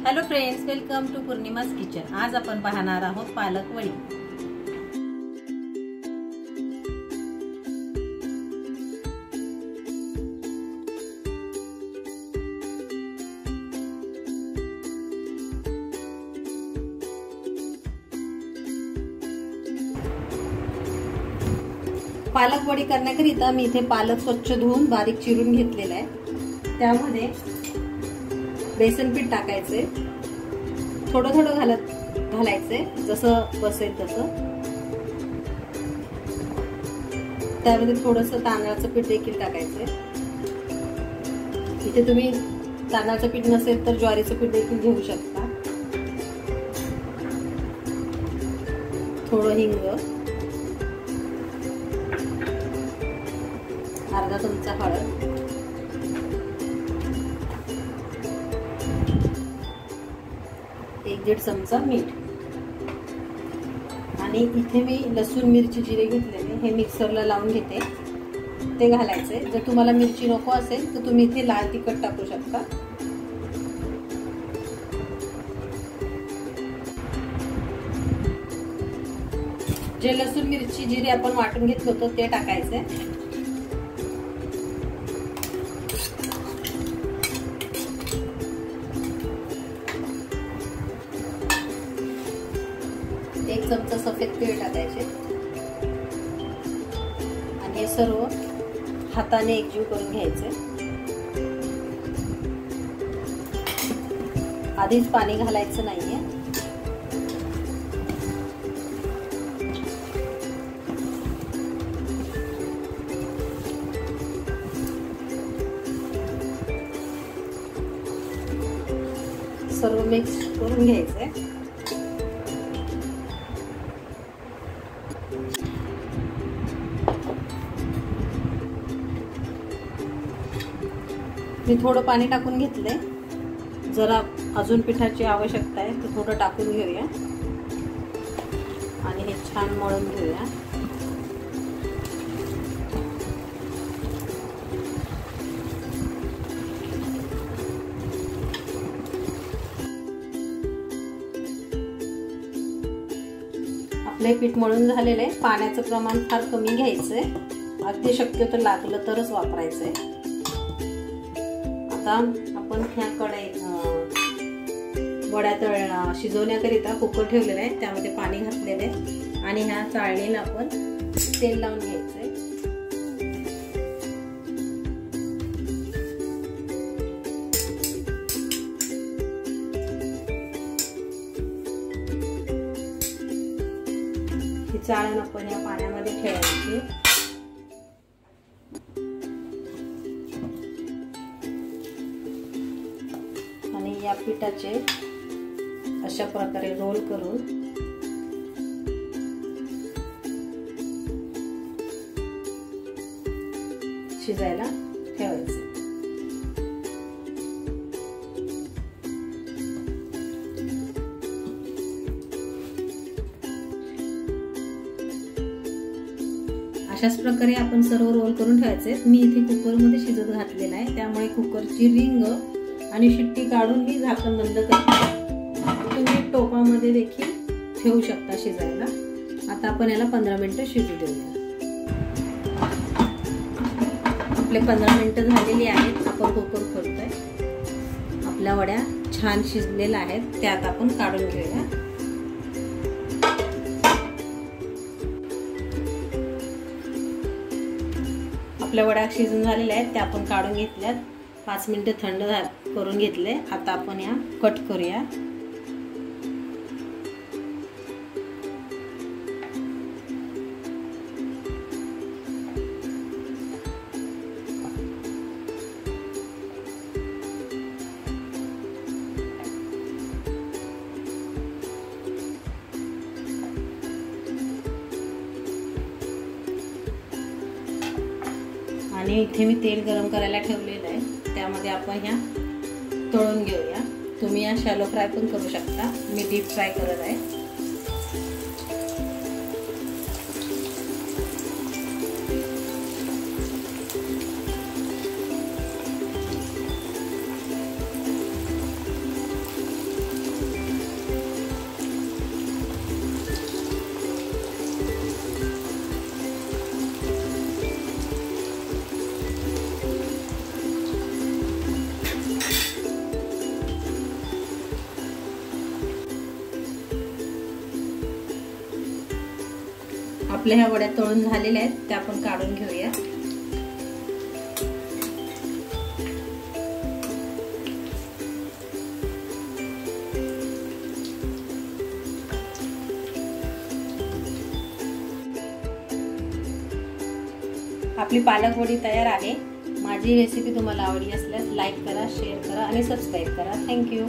Hello friends, welcome to Purnima's kitchen. आज आपण पाहणार आहोत पालक वडी। पालक वडी करण्याकरिता मी इथे पालक स्वच्छ धुवून बारीक चिरून घेतलेला आहे। त्यामध्ये बेसन पीठ टाकायचे, थोडं थोडं घालायचे जसं बसेल तसं। त्यामध्ये थोडंसं तांदळाचं पीठ देखील टाकायचे। इथे तुम्ही तांदळाचं पीठ नसेल तर ज्वारीचं पीठ देखील घेऊ शकता। थोडं हिंग, अर्धा चमचा हळद, एक दीड चमचा मीठ आणि इथे मी लसूण मिरची जिरे घेतलेले, हे मिक्सरला लावून घेते, ते घालायचे। जर तुम्हाला मिरची नको असेल तर तुम्ही इथे लाल तिखट टाकू शकता। जे लसूण मिरची जिरे आपण वाटून घेतलं होतं ते टाकायचे। एक चमचा सफेद तीळ टाकायचे आणि हे सर्व हाताने एकजीव करून घ्यायचे। आधीच पाणी घालायचं नाहीये। सर्व मिक्स करून घ्यायचे। मी थोडं पाणी टाकून घेतले, जरा अजून पिठाची आवश्यकता आहे तर थोडं टाकून घेऊया आणि हे छान मळून घेऊया। आपले पीठ मळून झालेले आहे। पाण्याचं प्रमाण फार कमी घ्यायचंय, अगदी शक्यतो लागलं तरच वापरायचंय। आता आपण ह्या वड्या शिजवण्याकरिता कुकर ठेवलेला आहे, त्यामध्ये पाणी घातलेले आहे आणि ह्या चाळणीला आपण तेल लावून घ्यायचंय। ही चाळण आपण या पाण्यामध्ये ठेवायची आणि या पिठाचे अशा प्रकारे रोल करून शिजायला ठेवायचे। अशाच प्रकारे आपण सर्व रोल करून ठेवायचे। मी इथे कुकरमध्ये शिजत घातलेला आहे, त्यामुळे कुकरची रिंग आणि शिट्टी काढून मी झाकण बंद करते। तुम्ही टोपामध्ये देखील ठेवू शकता शिजायला। आता आपण याला 15 मिनिटं शिजू देऊया। आपले 15 मिनिटं झालेली आहेत। आपण कुकर खोलतोय, आपल्या वड्या छान शिजलेल्या आहेत, त्यात आपण काढून घेऊया। आपल्या वड्या शिजून झालेल्या आहेत, त्या आपण काढून घेतल्यात। 5 मिनिटं थंड करून घेतले। आता आपण या कट करूया। आणि इथे मी तेल गरम करायला ठेवलेलं आहे, त्यामध्ये आपण ह्या तळून घेऊया। तुम्ही या शॅलो फ्राय पण करू शकता, मी डीप फ्राय करत आहे। आपल्या ह्या वड्या तळून झालेल्या आहेत, त्या आपण काढून घेऊया. आपली पालक वडी तयार आहे. माझी रेसिपी तुम्हाला आवडली असल्यास लाईक करा, शेअर करा आणि सबस्क्राईब करा. थँक्यू.